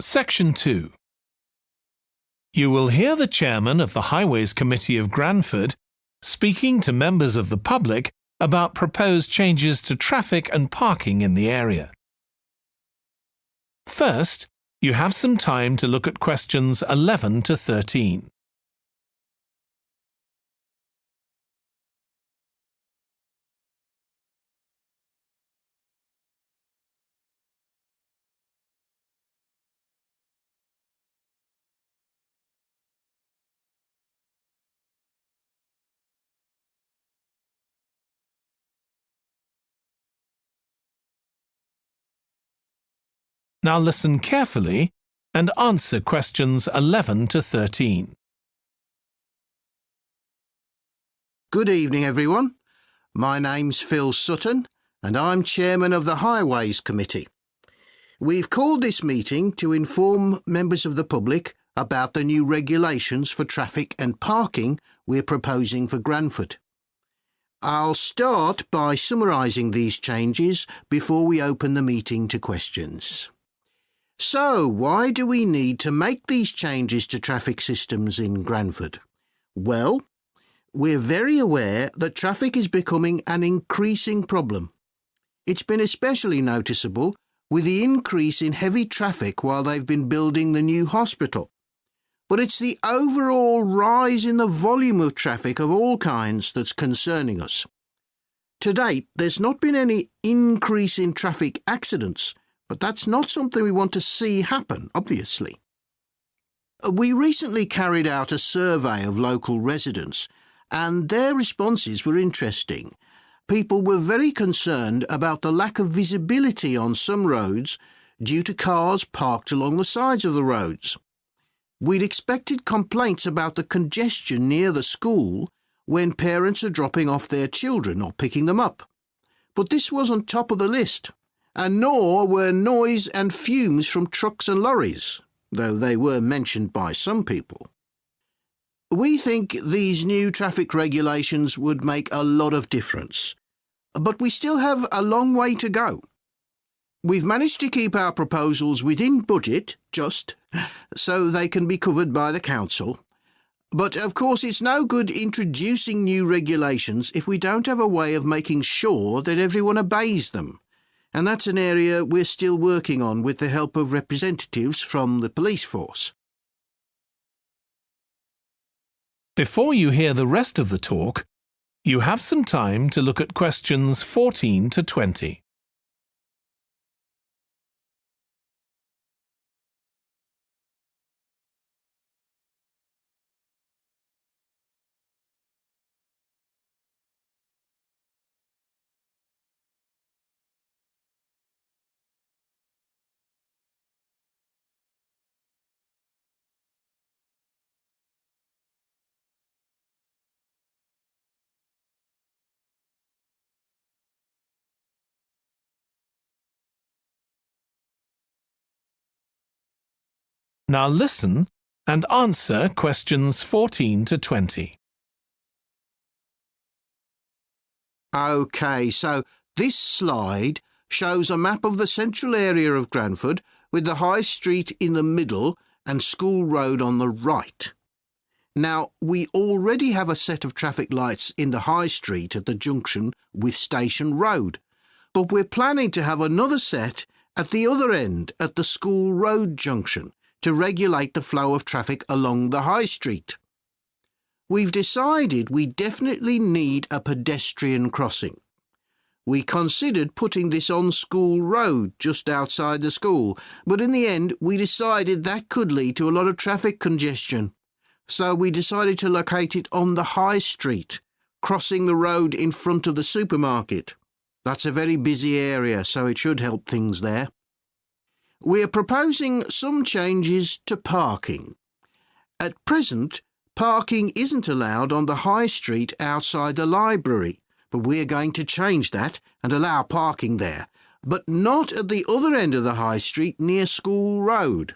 Section 2. You will hear the chairman of the Highways Committee of Granford speaking to members of the public about proposed changes to traffic and parking in the area. First, you have some time to look at questions 11 to 13. Now listen carefully and answer questions 11 to 13. Good evening, everyone. My name's Phil Sutton, and I'm chairman of the Highways Committee. We've called this meeting to inform members of the public about the new regulations for traffic and parking we're proposing for Granford. I'll start by summarising these changes before we open the meeting to questions. So, why do we need to make these changes to traffic systems in Granford? Well, we're very aware that traffic is becoming an increasing problem. It's been especially noticeable with the increase in heavy traffic while they've been building the new hospital. But it's the overall rise in the volume of traffic of all kinds that's concerning us. To date, there's not been any increase in traffic accidents, but that's not something we want to see happen, obviously. We recently carried out a survey of local residents, and their responses were interesting. People were very concerned about the lack of visibility on some roads due to cars parked along the sides of the roads. We'd expected complaints about the congestion near the school when parents are dropping off their children or picking them up. But this wasn't top of the list, and nor were noise and fumes from trucks and lorries, though they were mentioned by some people. We think these new traffic regulations would make a lot of difference, but we still have a long way to go. We've managed to keep our proposals within budget, so they can be covered by the council. But of course it's no good introducing new regulations if we don't have a way of making sure that everyone obeys them. And that's an area we're still working on with the help of representatives from the police force. Before you hear the rest of the talk, you have some time to look at questions 14 to 20. Now listen and answer questions 14 to 20. OK, so this slide shows a map of the central area of Granford with the High Street in the middle and School Road on the right. Now, we already have a set of traffic lights in the High Street at the junction with Station Road, but we're planning to have another set at the other end at the School Road junction to regulate the flow of traffic along the High Street. We've decided we definitely need a pedestrian crossing. We considered putting this on School Road just outside the school, but in the end we decided that could lead to a lot of traffic congestion. So we decided to locate it on the High Street, crossing the road in front of the supermarket. That's a very busy area, so it should help things there. We're proposing some changes to parking. At present, parking isn't allowed on the High Street outside the library, but we're going to change that and allow parking there, but not at the other end of the High Street near School Road.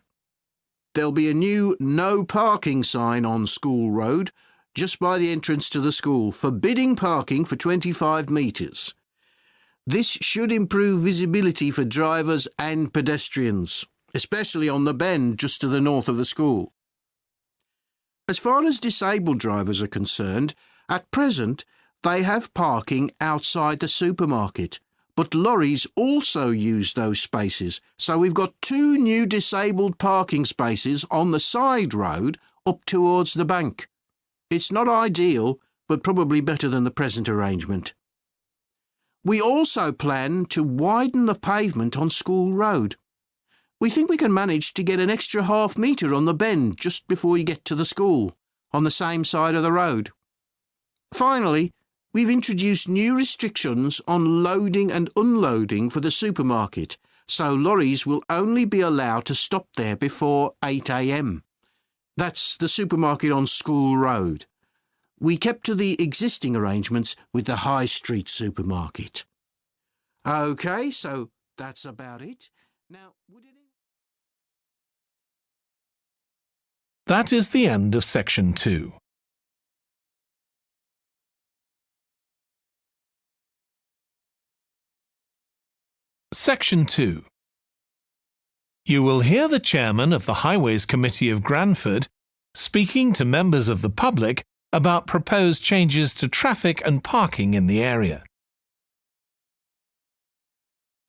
There'll be a new no parking sign on School Road just by the entrance to the school, forbidding parking for 25 metres. This should improve visibility for drivers and pedestrians. especially on the bend just to the north of the school. As far as disabled drivers are concerned, at present they have parking outside the supermarket, but lorries also use those spaces, so we've got 2 new disabled parking spaces on the side road up towards the bank. It's not ideal, but probably better than the present arrangement. We also plan to widen the pavement on School Road. We think we can manage to get an extra half metre on the bend just before you get to the school, on the same side of the road. Finally, we've introduced new restrictions on loading and unloading for the supermarket, so lorries will only be allowed to stop there before 8 a.m. That's the supermarket on School Road. We kept to the existing arrangements with the High Street supermarket. OK, so that's about it. Now, That is the end of Section 2. Section 2. You will hear the Chairman of the Highways Committee of Granford speaking to members of the public about proposed changes to traffic and parking in the area.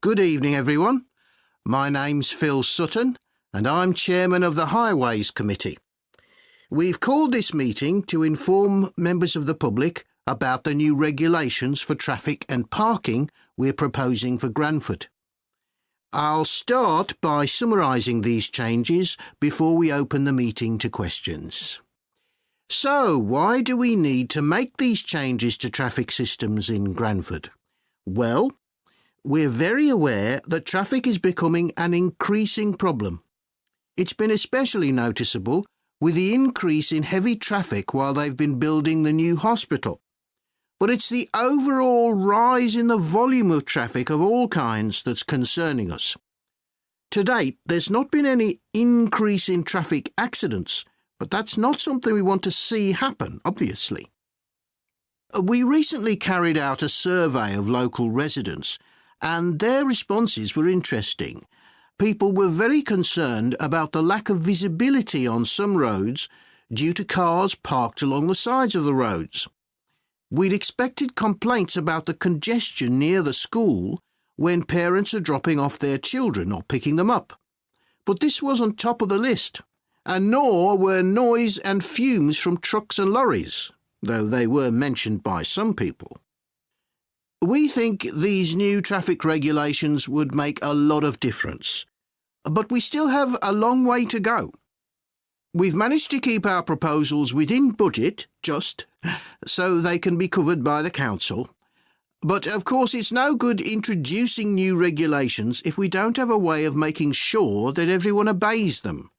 Good evening, everyone. My name's Phil Sutton, and I'm Chairman of the Highways Committee. We've called this meeting to inform members of the public about the new regulations for traffic and parking we're proposing for Granford. I'll start by summarising these changes before we open the meeting to questions. So, why do we need to make these changes to traffic systems in Granford? Well, we're very aware that traffic is becoming an increasing problem. It's been especially noticeable with the increase in heavy traffic while they've been building the new hospital. But it's the overall rise in the volume of traffic of all kinds that's concerning us. To date, there's not been any increase in traffic accidents, but that's not something we want to see happen, obviously. We recently carried out a survey of local residents, and their responses were interesting. People were very concerned about the lack of visibility on some roads due to cars parked along the sides of the roads. We'd expected complaints about the congestion near the school when parents are dropping off their children or picking them up. But this wasn't top of the list, and nor were noise and fumes from trucks and lorries, though they were mentioned by some people. We think these new traffic regulations would make a lot of difference, but we still have a long way to go. We've managed to keep our proposals within budget, so they can be covered by the council. But of course it's no good introducing new regulations if we don't have a way of making sure that everyone obeys them.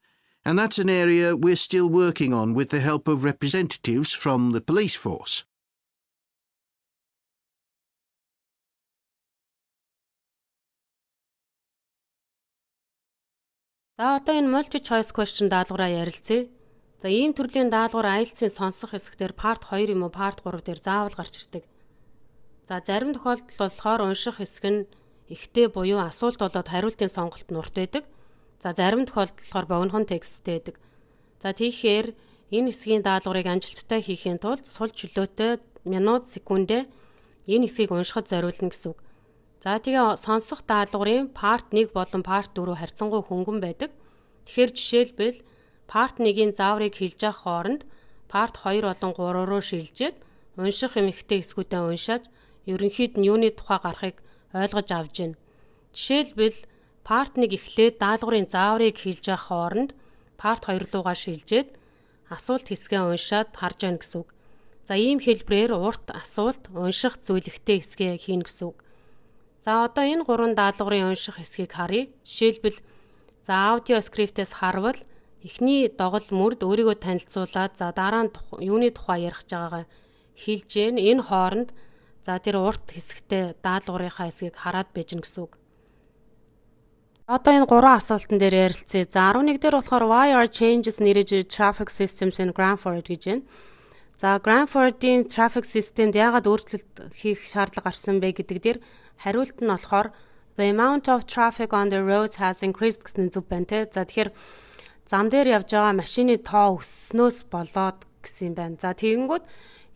And that's an area we're still working on with the help of representatives from the police force. За одоо энэ multi-choice question даалгавраа ярилцъя. За ийм төрлийн даалгавар IELTS-ийн сонсох хэсгээр part 2 юм уу part 3 дээр заавал гарч ирдэг. За зарим тохиолдолд болохоор унших хэсэг нь ихтэй буюу асуулт болоод хариултын сонголт нь урт байдаг. За зарим тохиолдолд болохоор богинохон тексттэй байдаг. За тийхээр энэ хэсгийн даалгаврыг амжилттай хийхийн тулд сул чөлөөтэй минут секундэ энэ хэсгийг уншихад зориулна гэсэн үг. За тэгээ сонсох даалгаврын part 1 болон part 4 харьцангуй хөнгөн байдаг. Тэгэхээр жишээлбэл part 1-ийн зааврыг хэлж авах хооронд part 2 болон 3 руу шилжээд унших юм ихтэй хэсгүүдээ уншаад ерөнхийд нь юуны тухай гарахыг ойлгож авж байна. Жишээлбэл part 1 эхлээд даалгаврын зааврыг хэлж авах хооронд part 2 руугаа шилжээд асуулт хэсгээ уншаад харж байна гэсэн үг. За ийм хэлбэрээр урт асуулт унших зүйл ихтэй хэсгээ хийнэ гэсэн үг. За одоо энэ 3 даалгаврын унших хэсгийг харъя. Жишээлбэл за audioscript-ээс харвал эхний доголь мөрд өөрийгөө танилцуулаад за дараа нь юуны тухай ярих гэж байгаагаа хэлж гэн. Энэ хооронд за тэр урт хэсэгтээ даалгаврынхаа хэсгийг хараад байж гэн гэсэн үг. Одоо энэ 3 асуултан дээр ярилцъя. За 11 дээр болохоор why are changes needed to traffic systems in Granford гэж байна. За Granford-ийн traffic system-д яагаад өөрчлөлт хийх шаардлага гарсан бэ гэдэг дээр хариулт нь болохоор The amount of traffic on the roads has increased гэсэн зүг байна те. За тэгэхээр зам дээр явж байгаа машины тоо өснөөс болоод гэсэн юм байна. За тэгэнгүүт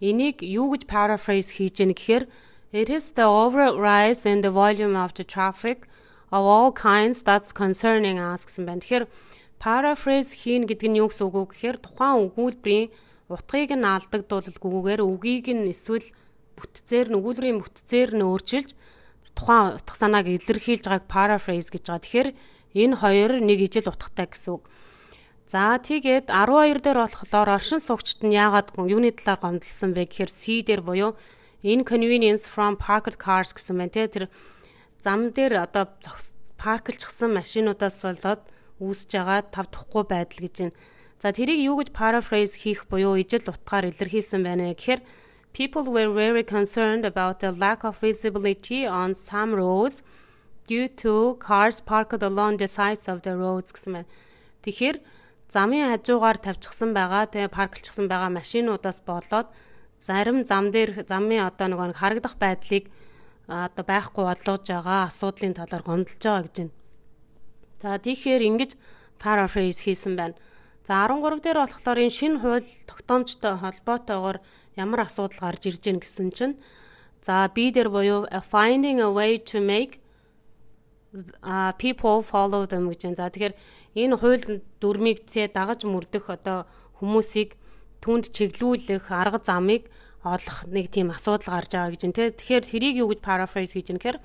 энийг юу гэж paraphrase хийж яах гэхээр it is the overall rise in the volume of the traffic of all kinds that's concerning us гэсэн байна. Тэгэхээр paraphrase хийн гэдэг нь юу гэсэн үг вэ гэхээр тухайн өгүүлбэрийн утгыг нь алдагдуулалгүйгээр үгийг нь эсвэл өгүүлбэрийн бүтцээр нь өөрчилж тухайн утга санааг илэрхийлж байгааг paraphrase гэж байгаа. Тэгэхээр энэ хоёр нэг ижил утгатай гэсэн үг. За тэгээд 12 дээр болохоор оршин суугчид нь яагаад юуны талаар гомдлсон бэ гэхээр C дээр буюу inconvenience from parked cars гэсэн байна те. Тэр зам дээр одоо парклчихсан машинуудаас болоод үүсэж байгаа тав тухгүй байдал гэж байна. За тэрийг юу гэж paraphrase хийх буюу ижил утгаар илэрхийлсэн байна гэхээр people were very concerned about the lack of visibility on some roads due to cars parked along the sides of the roads гэсэн байна. Тэгэхээр замын хажуугаар тавьчихсан байгаа тэгээ парклчихсан байгаа машинуудаас болоод зарим замын одоо нэг харагдах байдлыг одоо байхгүй бодлоож байгаа асуудлын талаар гомдолж байгаа гэж байна. За тэгэхээр ингэж paraphrase хийсэн байна. За 13 дээр болохоор энэ шинэ хууль тогтоомжтой холбоотойгоор ямар асуудал гарч ирж байна гэсэн чинь за B дээр буюу finding a way to make people follow them гэж байна. За тэгэхээр энэ хууль дүрмийг дагаж мөрдөх одоо хүмүүсийг түнд чиглүүлэх арга замыг олох нэг тийм асуудал гарч байгаа гэж байна. Тэгэхээр тэрийг юу гэж paraphrase хийж байна гэхээр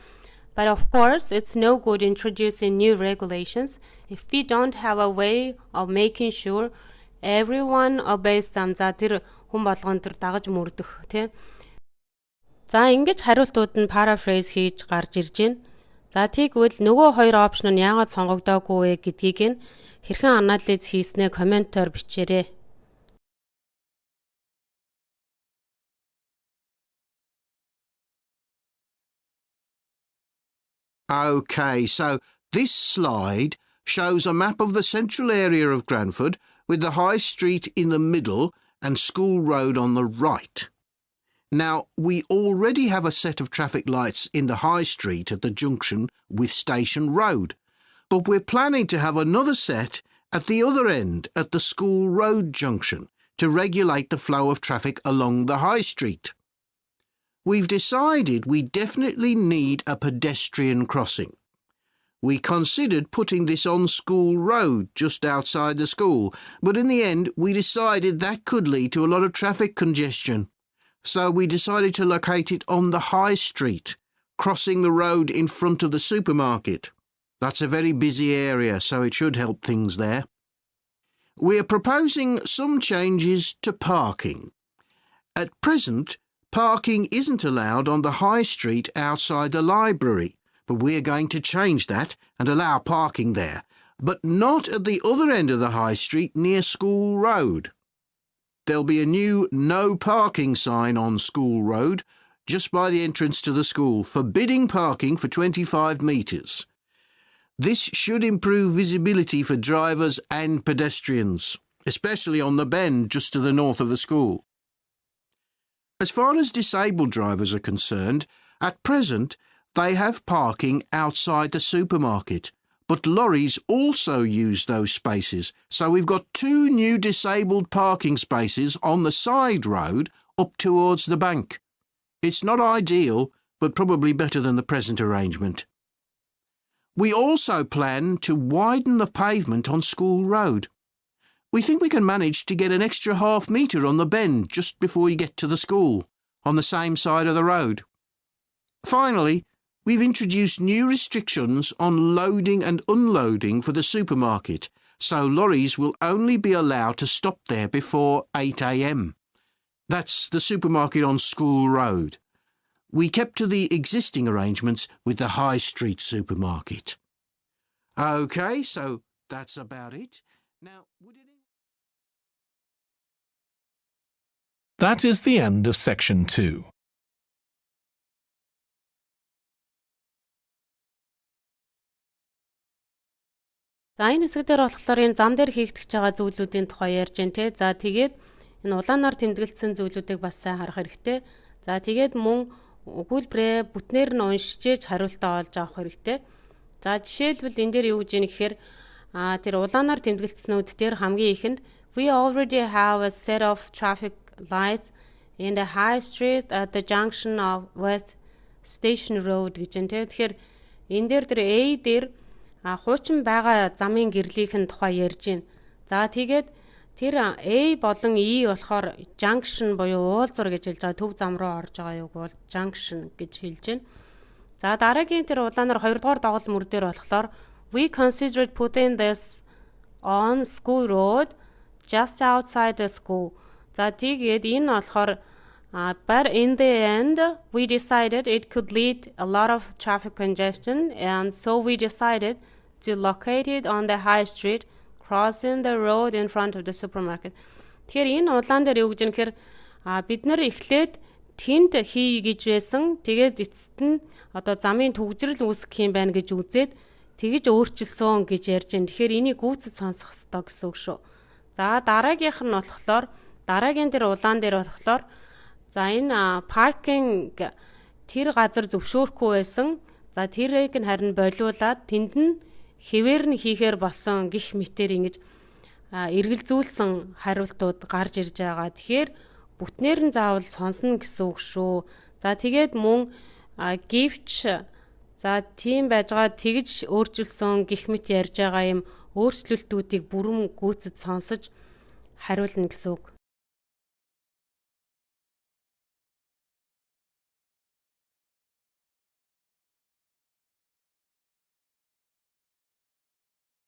but of course it's no good introducing new regulations if we don't have a way of making sure everyone obeys them. За тэр хүн болгон тэр дагаж мөрдөх тий. За ингэж хариултууд нь paraphrase хийж гарч ирж байна. За тэгвэл нөгөө хоёр опшн нь яагаад сонгогдоогүй вэ гэдгийг нь хэрхэн анализ хийснээ комментоор бичээрэй. Okay, so this slide shows a map of the central area of Granford with the High Street in the middle and School Road on the right. Now, we already have a set of traffic lights in the High Street at the junction with Station Road, but we're planning to have another set at the other end at the School Road junction to regulate the flow of traffic along the High Street. We've decided we definitely need a pedestrian crossing. We considered putting this on School Road just outside the school, but in the end we decided that could lead to a lot of traffic congestion. So we decided to locate it on the High Street, crossing the road in front of the supermarket. That's a very busy area, so it should help things there. We are proposing some changes to parking. At present, parking isn't allowed on the High Street outside the library, but we're going to change that and allow parking there, but not at the other end of the High Street near School Road. There'll be a new no parking sign on School Road just by the entrance to the school, forbidding parking for 25 metres. This should improve visibility for drivers and pedestrians, especially on the bend just to the north of the school. As far as disabled drivers are concerned, at present they have parking outside the supermarket, but lorries also use those spaces, so we've got 2 new disabled parking spaces on the side road up towards the bank. It's not ideal, but probably better than the present arrangement. We also plan to widen the pavement on School Road. We think we can manage to get an extra half metre on the bend just before you get to the school, on the same side of the road. Finally, we've introduced new restrictions on loading and unloading for the supermarket, so lorries will only be allowed to stop there before 8 a.m. That's the supermarket on School Road. We kept to the existing arrangements with the High Street supermarket. OK, so that's about it. Now, would it... That is the end of section 2. За энэ хэсэг дээр болохоор энэ зам дээр хийгдэж байгаа зүйлүүдийн тухай ярьж байна те. За тэгээд энэ улаанаар тэмдэглэсэн зүйлүүдийг бас сайн харах хэрэгтэй. За тэгээд мөн өгүүлбэрээ бүтнээр нь уншиж хариултаа олж авах хэрэгтэй. За жишээлбэл энэ дээр юу гэж юм гэхээр тэр улаанаар тэмдэглэснүүд дээр хамгийн ихэнд we already have a set of traffic lights in the high street at the junction of with Station Road гэж байна. Тэгэхээр энэ дээр тэр A дээр хуучин байгаа замын гэрлийнхэн тухай ярьж байна. За тэгээд тэр A болон E болохоор junction буюу уулзвар гэж хэлж байгаа, төв зам руу орж байгаа юг бол junction гэж хэлж байна. За дараагийн тэр улаанаар 2 дугаар доголдол мөр дээр болохоор we considered putting this on school road just outside the school. За тэгээд энэ болохоор but in the end we decided it could lead a lot of traffic congestion, and so we decided to locate it on the high street, crossing the road in front of the supermarket. Тэгэхээр энэ улаан дээр юу гэж юм гэхээр бид нар эхлээд тэнд хий гэж байсан. Тэгээд эцэст нь одоо замын төгжрөл үүсгэх юм байна гэж үзээд тэгж өөрчилсөн гэж ярьж байна. Тэгэхээр энийг гүйцэд сонсох ёстой гэсэн үг шүү. За дараагийнх нь болохоор дараагийн тэр улаан дээр болохоор за энэ паркинг тэр газар зөвшөөрөхгүй байсан. За тэрийг нь харин болиулаад тэнд нь хэвээр нь хийхээр болсон гих мэтэр ингэж эргэлзүүлсэн хариултууд гарч ирж байгаа. Тэгэхээр бүтнээр нь заавал сонсно гэсэн үг шүү. За тэгээд мөн гэвч за тийм байжгаа тэгж өөрчилсөн гих мэт ярьж байгаа юм өөрчлөлтүүдийг бүрэн гүйцэд сонсож хариулна гэсэн үг.